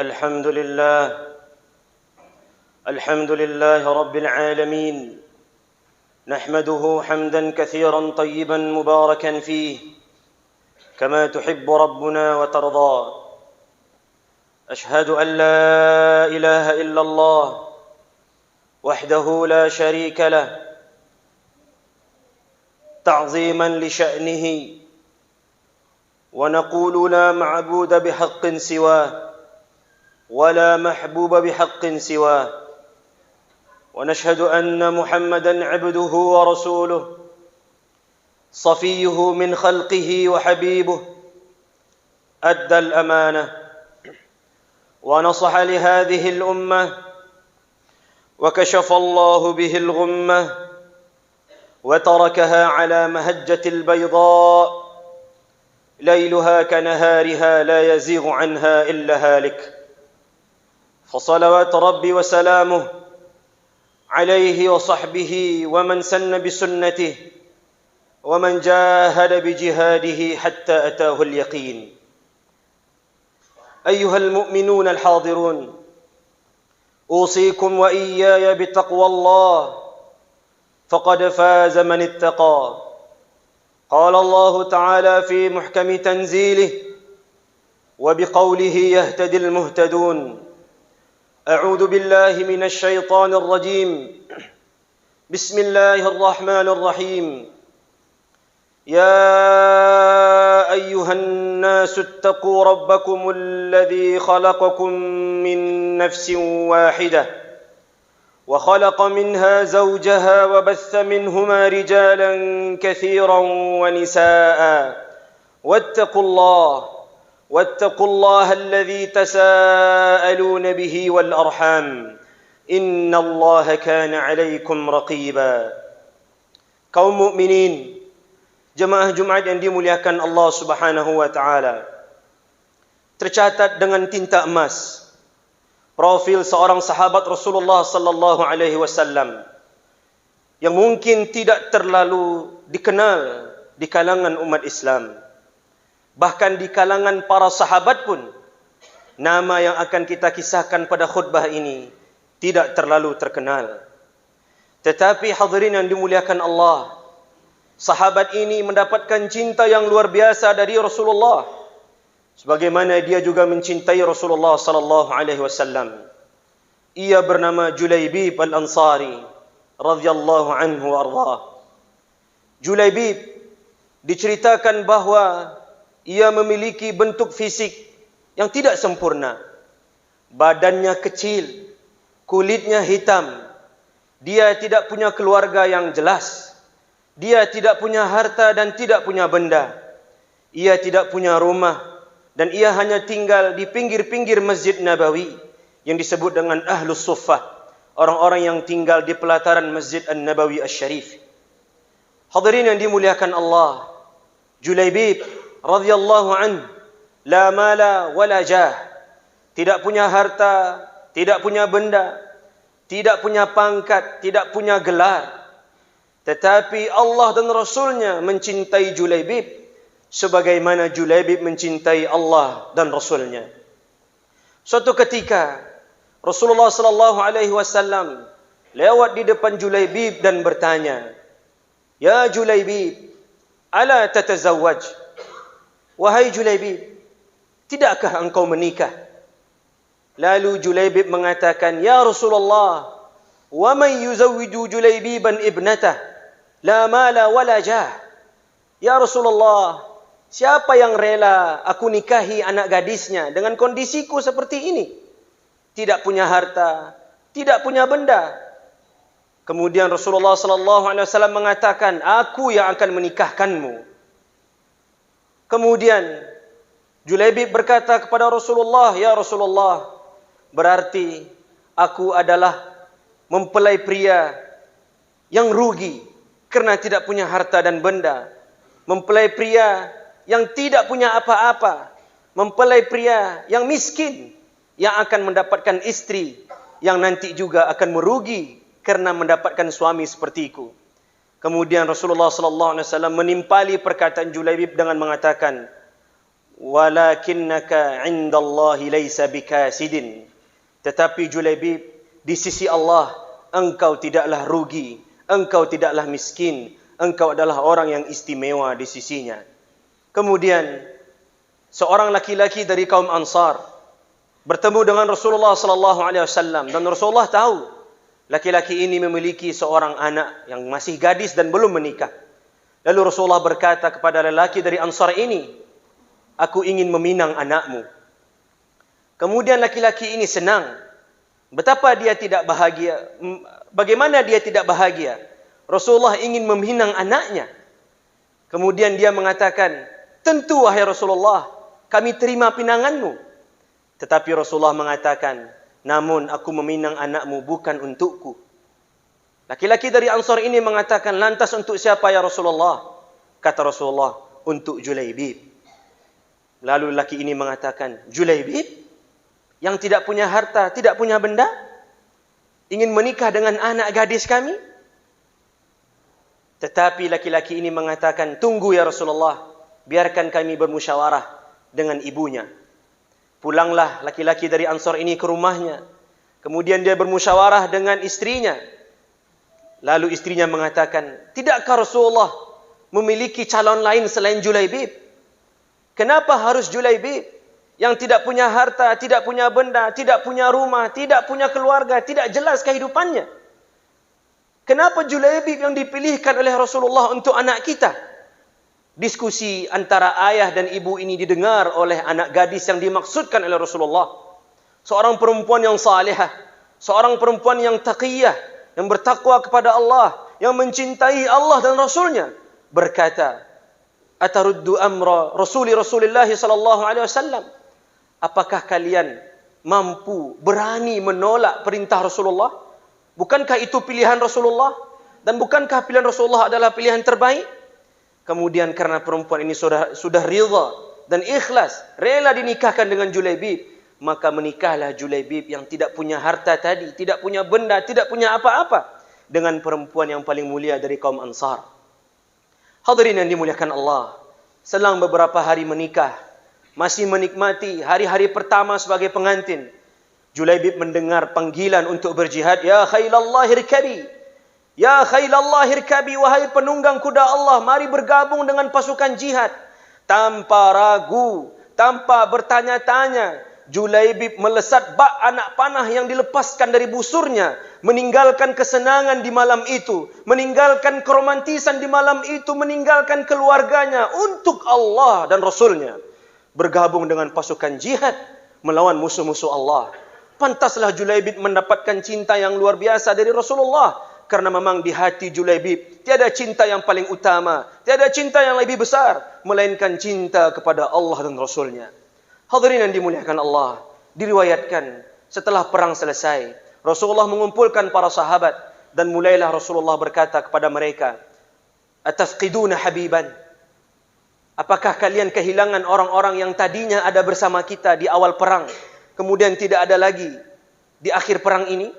الحمد لله رب العالمين، نحمده حمدا كثيرا طيبا مباركا فيه كما تحب ربنا وترضى. أشهد أن لا إله إلا الله وحده لا شريك له تعظيما لشأنه، ونقول لا معبود بحق سواه ولا محبوب بحق سواه، ونشهد أن محمدا عبده ورسوله صفيه من خلقه وحبيبه، أدى الأمانة ونصح لهذه الأمة وكشف الله به الغمة وتركها على مهجة البيضاء ليلها كنهارها لا يزيغ عنها إلا هالك. فصلوات ربي وسلامه عليه وصحبه ومن سن بسنته ومن جاهد بجهاده حتى أتاه اليقين. أيها المؤمنون الحاضرون، أوصيكم وإياي بتقوى الله فقد فاز من اتقى. قال الله تعالى في محكم تنزيله وبقوله يهتدي المهتدون: أعوذ بالله من الشيطان الرجيم، بسم الله الرحمن الرحيم. يا أيها الناس اتقوا ربكم الذي خلقكم من نفس واحدة وخلق منها زوجها وبث منهما رجالا كثيرا ونساء واتقوا الله الذي تساءلون به والأرحام إن الله كان عليكم رقيبا. Kaum mukminin, jemaah Jumat yang dimuliakan Allah Subhanahu wa taala, tercatat dengan tinta emas profil seorang sahabat Rasulullah sallallahu alaihi wasallam yang mungkin tidak terlalu dikenal di kalangan umat Islam. Bahkan di kalangan para sahabat pun nama yang akan kita kisahkan pada khutbah ini tidak terlalu terkenal. Tetapi hadirin yang dimuliakan Allah, sahabat ini mendapatkan cinta yang luar biasa dari Rasulullah, sebagaimana dia juga mencintai Rasulullah sallallahu alaihi wasallam. Ia bernama Julaibib al-Ansari radhiyallahu anhu warḍah. Julaibib diceritakan bahawa ia memiliki bentuk fisik yang tidak sempurna. Badannya kecil, kulitnya hitam. Dia tidak punya keluarga yang jelas. Dia tidak punya harta dan tidak punya benda. Ia tidak punya rumah dan ia hanya tinggal di pinggir-pinggir Masjid Nabawi yang disebut dengan Ahlus Suffah, orang-orang yang tinggal di pelataran Masjid An-Nabawi Asy-Syarif. Hadirin yang dimuliakan Allah, Julaibib radhiyallahu anhu la mala wala jah, tidak punya harta, tidak punya benda, tidak punya pangkat, tidak punya gelar. Tetapi Allah dan Rasulnya mencintai Julaibib sebagaimana Julaibib mencintai Allah dan Rasulnya. Suatu ketika Rasulullah sallallahu alaihi wasallam lewat di depan Julaibib dan bertanya, "Ya Julaibib, ala tatazawwaj?" Wahai Julaibib, tidakkah engkau menikah? Lalu Julaibib mengatakan, "Ya Rasulullah, wa man yuzawwiju Julaibiban ibnatah la mala wala jah?" Ya Rasulullah, siapa yang rela aku nikahi anak gadisnya dengan kondisiku seperti ini? Tidak punya harta, tidak punya benda. Kemudian Rasulullah sallallahu alaihi wasallam mengatakan, "Aku yang akan menikahkanmu." Kemudian Julaibib berkata kepada Rasulullah, "Ya Rasulullah, berarti aku adalah mempelai pria yang rugi kerana tidak punya harta dan benda, mempelai pria yang tidak punya apa-apa, mempelai pria yang miskin yang akan mendapatkan istri yang nanti juga akan merugi kerana mendapatkan suami sepertiku." Kemudian Rasulullah sallallahu alaihi wasallam menimpali perkataan Julaibib dengan mengatakan, walakinnaka 'indallahi laisa bikasidin. Tetapi Julaibib, di sisi Allah engkau tidaklah rugi, engkau tidaklah miskin, engkau adalah orang yang istimewa di sisinya. Kemudian seorang laki-laki dari kaum Ansar bertemu dengan Rasulullah sallallahu alaihi wasallam, dan Rasulullah tahu laki-laki ini memiliki seorang anak yang masih gadis dan belum menikah. Lalu Rasulullah berkata kepada lelaki dari Ansar ini, aku ingin meminang anakmu. Kemudian laki-laki ini senang. Betapa dia tidak bahagia. Bagaimana dia tidak bahagia? Rasulullah ingin meminang anaknya. Kemudian dia mengatakan, tentu wahai Rasulullah, kami terima pinanganmu. Tetapi Rasulullah mengatakan, namun aku meminang anakmu bukan untukku. Laki-laki dari Ansar ini mengatakan, lantas untuk siapa ya Rasulullah? Kata Rasulullah, untuk Julaibib. Lalu laki ini mengatakan, Julaibib yang tidak punya harta, tidak punya benda, ingin menikah dengan anak gadis kami? Tetapi laki-laki ini mengatakan, tunggu ya Rasulullah, biarkan kami bermusyawarah dengan ibunya. Pulanglah laki-laki dari Ansar ini ke rumahnya. Kemudian dia bermusyawarah dengan istrinya. Lalu istrinya mengatakan, tidakkah Rasulullah memiliki calon lain selain Julaibib? Kenapa harus Julaibib yang tidak punya harta, tidak punya benda, tidak punya rumah, tidak punya keluarga, tidak jelas kehidupannya? Kenapa Julaibib yang dipilihkan oleh Rasulullah untuk anak kita? Diskusi antara ayah dan ibu ini didengar oleh anak gadis yang dimaksudkan oleh Rasulullah. Seorang perempuan yang salihah, seorang perempuan yang taqiyah, yang bertakwa kepada Allah, yang mencintai Allah dan Rasulnya, berkata, ataruddu amra Rasulillah sallallahu alaihi wasallam? Apakah kalian mampu, berani menolak perintah Rasulullah? Bukankah itu pilihan Rasulullah? Dan bukankah pilihan Rasulullah adalah pilihan terbaik? Kemudian karena perempuan ini sudah ridha dan ikhlas, rela dinikahkan dengan Julaibib, maka menikahlah Julaibib yang tidak punya harta tadi, tidak punya benda, tidak punya apa-apa, dengan perempuan yang paling mulia dari kaum Ansar. Hadirin yang dimuliakan Allah, selang beberapa hari menikah, masih menikmati hari-hari pertama sebagai pengantin, Julaibib mendengar panggilan untuk berjihad. Ya khailallah irkabi, ya khailallah irkabi, wahai penunggang kuda Allah, mari bergabung dengan pasukan jihad. Tanpa ragu, tanpa bertanya-tanya, Julaibib melesat bak anak panah yang dilepaskan dari busurnya, meninggalkan kesenangan di malam itu, meninggalkan keromantisan di malam itu, meninggalkan keluarganya untuk Allah dan Rasulnya, bergabung dengan pasukan jihad melawan musuh-musuh Allah. Pantaslah Julaibib mendapatkan cinta yang luar biasa dari Rasulullah, karena memang di hati Julaibib tiada cinta yang paling utama, tiada cinta yang lebih besar, melainkan cinta kepada Allah dan Rasulnya. Hadirin yang dimuliakan Allah, diriwayatkan setelah perang selesai, Rasulullah mengumpulkan para sahabat dan mulailah Rasulullah berkata kepada mereka, atafqiduna habiban? Apakah kalian kehilangan orang-orang yang tadinya ada bersama kita di awal perang, kemudian tidak ada lagi di akhir perang ini?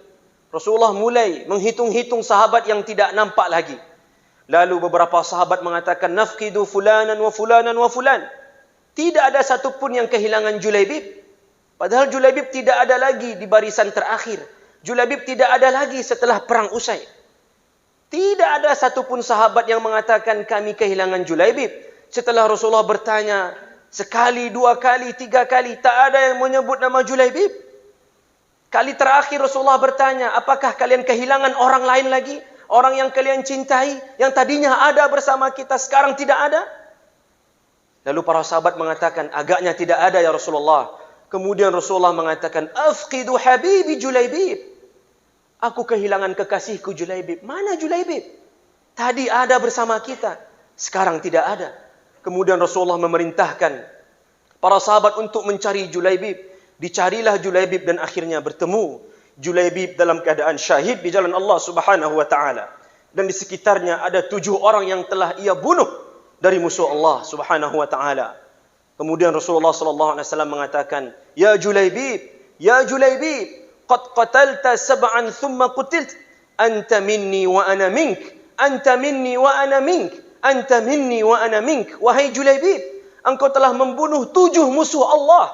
Rasulullah mulai menghitung-hitung sahabat yang tidak nampak lagi. Lalu beberapa sahabat mengatakan, nafqidu fulanan wa fulanan wa fulan. Tidak ada satupun yang kehilangan Julaibib. Padahal Julaibib tidak ada lagi di barisan terakhir. Julaibib tidak ada lagi setelah perang usai. Tidak ada satupun sahabat yang mengatakan kami kehilangan Julaibib. Setelah Rasulullah bertanya sekali, dua kali, tiga kali, tak ada yang menyebut nama Julaibib. Kali terakhir Rasulullah bertanya, apakah kalian kehilangan orang lain lagi? Orang yang kalian cintai, yang tadinya ada bersama kita, sekarang tidak ada? Lalu para sahabat mengatakan, agaknya tidak ada ya Rasulullah. Kemudian Rasulullah mengatakan, afqidu habibi Julaibib. Aku kehilangan kekasihku Julaibib. Mana Julaibib? Tadi ada bersama kita, sekarang tidak ada. Kemudian Rasulullah memerintahkan para sahabat untuk mencari Julaibib. Dicarilah Julaibib dan akhirnya bertemu Julaibib dalam keadaan syahid di jalan Allah Subhanahu wa taala. Dan di sekitarnya ada 7 orang yang telah ia bunuh dari musuh Allah Subhanahu wa taala. Kemudian Rasulullah sallallahu alaihi wasallam mengatakan, "Ya Julaibib, ya Julaibib, qad qatalta sab'an thumma qutilt. Anta minni wa ana mink. Anta minni wa ana mink. Anta minni wa ana mink." Wahai Julaibib, engkau telah membunuh 7 musuh Allah,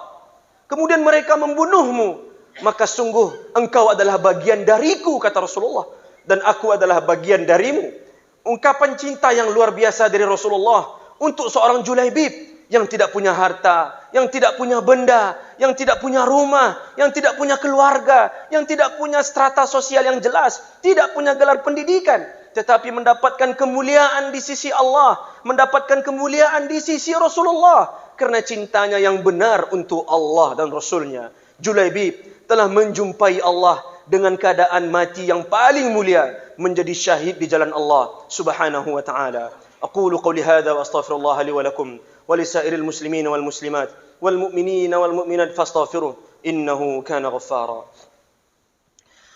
kemudian mereka membunuhmu, maka sungguh engkau adalah bagian dariku, kata Rasulullah, dan aku adalah bagian darimu. Ungkapan cinta yang luar biasa dari Rasulullah untuk seorang Julaibib yang tidak punya harta, yang tidak punya benda, yang tidak punya rumah, yang tidak punya keluarga, yang tidak punya strata sosial yang jelas, tidak punya gelar pendidikan, tetapi mendapatkan kemuliaan di sisi Allah, mendapatkan kemuliaan di sisi Rasulullah karena cintanya yang benar untuk Allah dan Rasulnya. Julaibib telah menjumpai Allah dengan keadaan mati yang paling mulia, menjadi syahid di jalan Allah Subhanahu wa taala. Aqulu qawli hadza wa astaghfirullah li wa lakum wa li sa'iril muslimin wal muslimat wal mu'minin wal mu'minat fastaghfiruh innahu kana ghaffara.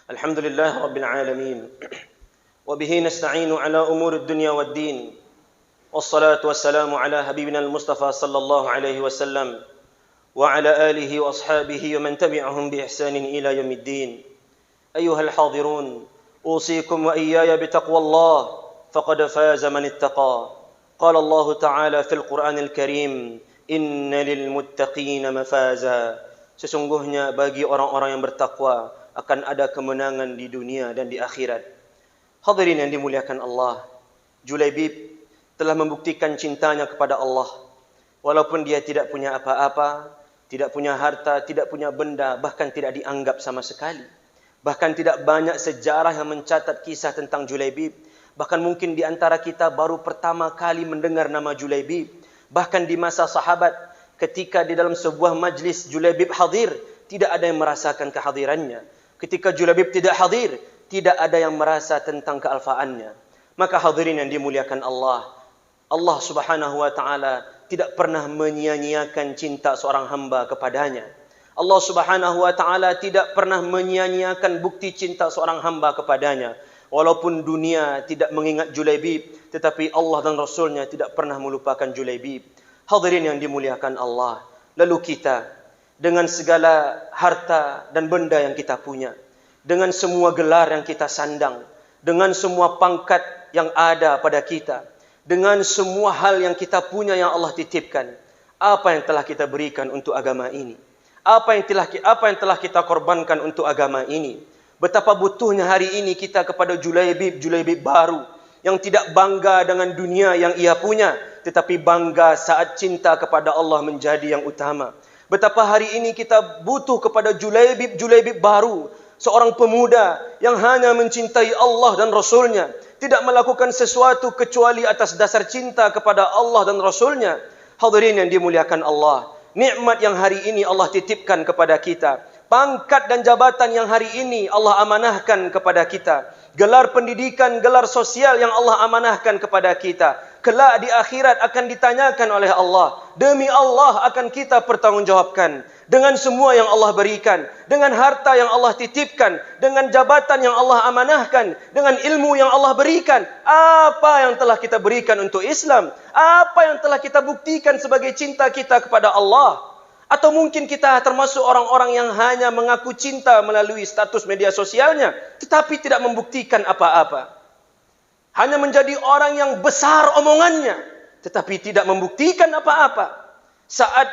Alhamdulillah rabbil alamin. Wa bihi nasta'inu ala umuri dunya wad din. Wassalatu wassalamu ala habibina al-Mustafa sallallahu alaihi wasallam wa ala alihi wa ashabihi wa man tabi'ahum bi ihsanin ila yaumiddin. Ayyuhal hadirun, usikum wa iyaya bi taqwallah faqad faza man ittaqa. Qala Allah Ta'ala fil Qur'anil Karim, inna lil muttaqina mafaza. Sesungguhnya bagi orang-orang yang bertakwa akan ada kemenangan di dunia dan di akhirat. Hadirin yang dimuliakan Allah, Julaibib telah membuktikan cintanya kepada Allah. Walaupun dia tidak punya apa-apa, tidak punya harta, tidak punya benda, bahkan tidak dianggap sama sekali. Bahkan tidak banyak sejarah yang mencatat kisah tentang Julaibib. Bahkan mungkin di antara kita baru pertama kali mendengar nama Julaibib. Bahkan di masa sahabat, ketika di dalam sebuah majlis Julaibib hadir, tidak ada yang merasakan kehadirannya. Ketika Julaibib tidak hadir, tidak ada yang merasa tentang kealfaannya. Maka hadirin yang dimuliakan Allah, Allah Subhanahu wa taala tidak pernah menyia-nyiakan cinta seorang hamba kepadanya. Allah Subhanahu wa taala tidak pernah menyia-nyiakan bukti cinta seorang hamba kepadanya. Walaupun dunia tidak mengingat Julaibib, tetapi Allah dan Rasulnya tidak pernah melupakan Julaibib. Hadirin yang dimuliakan Allah, lalu kita dengan segala harta dan benda yang kita punya, dengan semua gelar yang kita sandang, dengan semua pangkat yang ada pada kita, dengan semua hal yang kita punya yang Allah titipkan, apa yang telah kita berikan untuk agama ini? Apa yang telah kita korbankan untuk agama ini? Betapa butuhnya hari ini kita kepada Julaibib baru yang tidak bangga dengan dunia yang ia punya, tetapi bangga saat cinta kepada Allah menjadi yang utama. Betapa hari ini kita butuh kepada Julaibib baru, seorang pemuda yang hanya mencintai Allah dan Rasulnya, tidak melakukan sesuatu kecuali atas dasar cinta kepada Allah dan Rasulnya. Hadirin yang dimuliakan Allah, nikmat yang hari ini Allah titipkan kepada kita, pangkat dan jabatan yang hari ini Allah amanahkan kepada kita, gelar pendidikan, gelar sosial yang Allah amanahkan kepada kita, kelak di akhirat akan ditanyakan oleh Allah. Demi Allah akan kita pertanggungjawabkan dengan semua yang Allah berikan, dengan harta yang Allah titipkan, dengan jabatan yang Allah amanahkan, dengan ilmu yang Allah berikan. Apa yang telah kita berikan untuk Islam? Apa yang telah kita buktikan sebagai cinta kita kepada Allah? Atau mungkin kita termasuk orang-orang yang hanya mengaku cinta melalui status media sosialnya, tetapi tidak membuktikan apa-apa. Hanya menjadi orang yang besar omongannya, tetapi tidak membuktikan apa-apa. Saat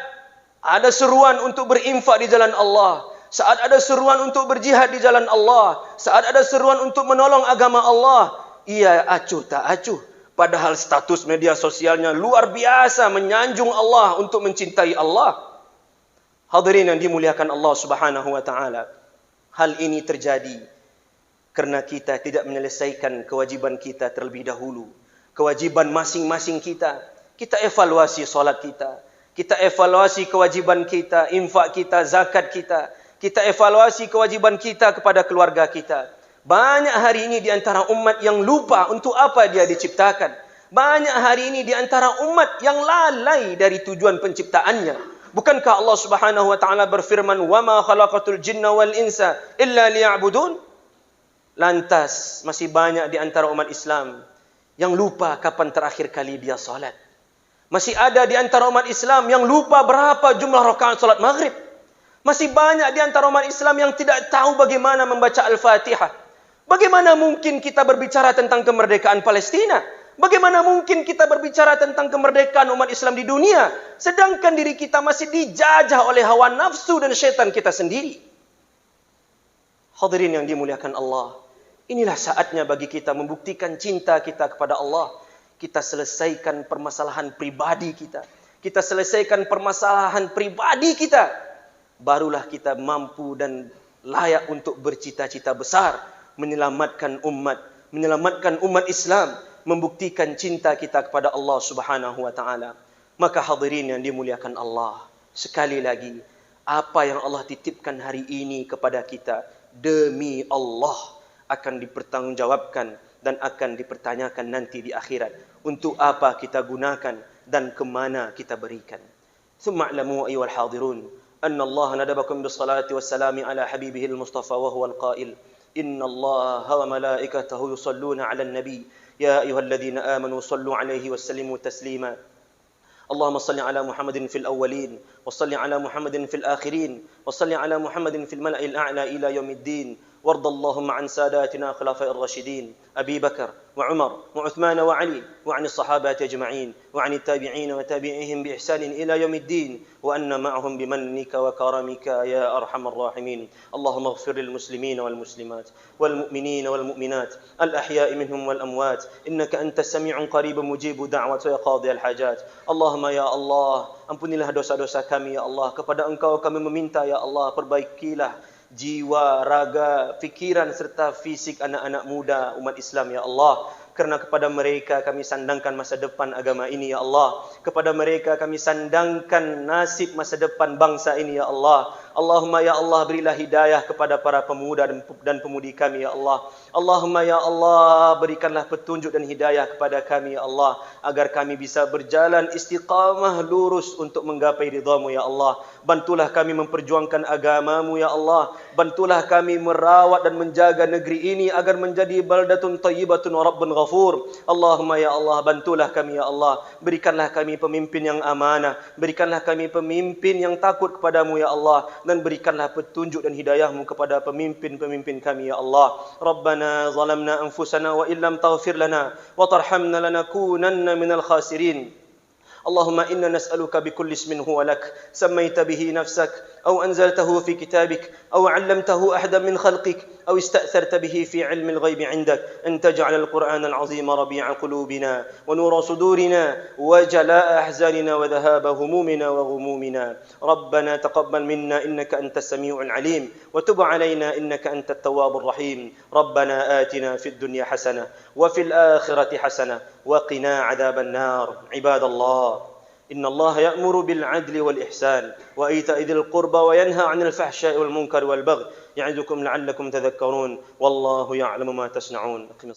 ada seruan untuk berinfak di jalan Allah, saat ada seruan untuk berjihad di jalan Allah, saat ada seruan untuk menolong agama Allah, ia acuh tak acuh. Padahal status media sosialnya luar biasa menyanjung Allah untuk mencintai Allah. Hadirin yang dimuliakan Allah Subhanahu wa taala, hal ini terjadi karena kita tidak menyelesaikan kewajiban kita terlebih dahulu. Kewajiban masing-masing kita. Kita evaluasi solat kita, kita evaluasi kewajiban kita, infak kita, zakat kita, kita evaluasi kewajiban kita kepada keluarga kita. Banyak hari ini di antara umat yang lupa untuk apa dia diciptakan. Banyak hari ini di antara umat yang lalai dari tujuan penciptaannya. Bukankah Allah Subhanahu wa taala berfirman, "Wa ma khalaqatul jinna wal insa illa liya'budun"? Lantas masih banyak di antara umat Islam yang lupa kapan terakhir kali dia salat. Masih ada di antara umat Islam yang lupa berapa jumlah rakaat salat maghrib. Masih banyak di antara umat Islam yang tidak tahu bagaimana membaca Al-Fatihah. Bagaimana mungkin kita berbicara tentang kemerdekaan Palestina? Bagaimana mungkin kita berbicara tentang kemerdekaan umat Islam di dunia, sedangkan diri kita masih dijajah oleh hawa nafsu dan syaitan kita sendiri? Hadirin yang dimuliakan Allah, inilah saatnya bagi kita membuktikan cinta kita kepada Allah. Kita selesaikan permasalahan pribadi kita. Kita selesaikan permasalahan pribadi kita. Barulah kita mampu dan layak untuk bercita-cita besar, menyelamatkan umat Islam, membuktikan cinta kita kepada Allah Subhanahu wa taala. Maka hadirin yang dimuliakan Allah, sekali lagi, apa yang Allah titipkan hari ini kepada kita, demi Allah akan dipertanggungjawabkan dan akan dipertanyakan nanti di akhirat. Untuk apa kita gunakan dan kemana kita berikan. Thumma a'lamu ayyuhal hadirun anna Allah nadabakum bis-salati was-salami ala habibihil Mustafa wa huwal qa'il inna Allah wa malaikatahu yusalluna 'alan nabi ya ayyuhalladhina amanu sallu 'alaihi wa sallimu taslima. اللهم صل على محمد في الأولين وصل على محمد في الآخرين وصل على محمد في الملأ الأعلى إلى يوم الدين وارض اللهم عن ساداتنا خلفاء الراشدين أبي بكر وعمر وعثمان وعلي وعن الصحابة أجمعين وعن التابعين وتابعيهم بإحسان إلى يوم الدين وأن معهم بمنك وكرمك يا أرحم الراحمين. اللهم اغفر للمسلمين والمسلمات والمؤمنين والمؤمنات الأحياء منهم والأموات إنك أنت السميع قريب مجيب دعوة يا قاضي الحاجات. اللهم يا الله ampunilah dosa-dosa kami ya Allah. Kepada Engkau kami meminta ya Allah, perbaikilah jiwa, raga, fikiran serta fisik anak-anak muda umat Islam ya Allah. Kerana kepada mereka kami sandangkan masa depan agama ini ya Allah. Kepada mereka kami sandangkan nasib masa depan bangsa ini ya Allah. Allahumma ya Allah, berilah hidayah kepada para pemuda dan pemudi kami ya Allah. Allahumma ya Allah, berikanlah petunjuk dan hidayah kepada kami ya Allah, agar kami bisa berjalan istiqamah lurus untuk menggapai ridha-Mu ya Allah. Bantulah kami memperjuangkan agama-Mu ya Allah. Bantulah kami merawat dan menjaga negeri ini agar menjadi baldatun thayyibatun wa rabbun ghafur. Allahumma ya Allah, bantulah kami ya Allah. Berikanlah kami pemimpin yang amanah. Berikanlah kami pemimpin yang takut kepadamu ya Allah. Dan berikanlah petunjuk dan hidayah-Mu kepada pemimpin-pemimpin kami ya Allah. Rabbana zalamna anfusana wa illam taghfir lana wa tarhamna lanakunanna minal khasirin. اللهم إنا نسألك بكل اسم هو لك سميت به نفسك أو أنزلته في كتابك أو علمته أحدا من خلقك أو استأثرت به في علم الغيب عندك أن تجعل القرآن العظيم ربيع قلوبنا ونور صدورنا وجلاء أحزاننا وذهاب همومنا وغمومنا. ربنا تقبل منا إنك أنت السميع العليم وتب علينا إنك أنت التواب الرحيم. ربنا آتنا في الدنيا حسنة وفي الآخرة حسنة وقنا عذاب النار. عباد الله، إن الله يأمر بالعدل والإحسان وإيتاء ذي القربى وينهى عن الفحشاء والمنكر والبغي يعظكم لعلكم تذكرون والله يعلم ما تصنعون.